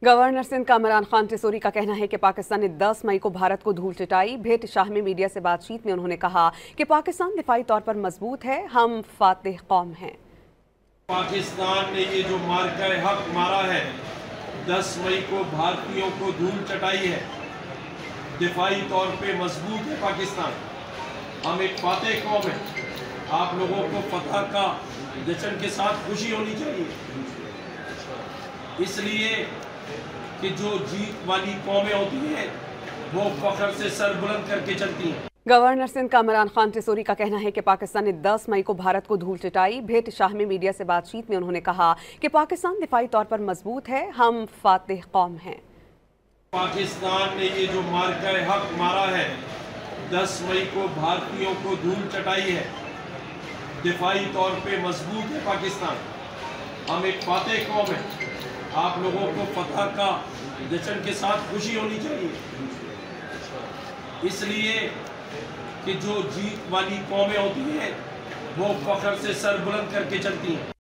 Governor Sindh का इमरान खान टिसोरी का कहना है कि पाकिस्तान ने 10 मई को भारत को धूल चटाई। भेंट शाह में मीडिया से बातचीत में उन्होंने कहा कि पाकिस्तान दिफाई तौर पर मजबूत है, हम फातिह कौम हैं। पाकिस्तान ने ये जो मार्का हक मारा है, 10 मई को भारतीयों को धूल चटाई है, दिफाई तौर पे मजबूत है पाकिस्तान। हम एक फातिह कौम है। आप लोगों को फतह का जश्न के साथ खुशी होनी चाहिए, इसलिए कि जो जीत वाली कौमें होती हैं वो फख्र से सर बुलंद करके चलती हैं। गवर्नर सिंध का इमरान खान टिसोरी का कहना है कि पाकिस्तान ने 10 मई को भारत को धूल चटाई। भेंट शाह में मीडिया से बातचीत में उन्होंने कहा कि पाकिस्तान दिफाई तौर पर मजबूत है, हम फातिह कौम हैं। पाकिस्तान ने ये जो मार्का हक मारा है, 10 मई को भारतीयों को धूल चटाई है, दिफाई तौर पे मजबूत है पाकिस्तान। हम एक फातिह कौम है। आप लोगों को फतह का जश्न के साथ खुशी होनी चाहिए, इसलिए कि जो जीत वाली कौमें होती हैं वो फख्र से सर बुलंद करके चलती हैं।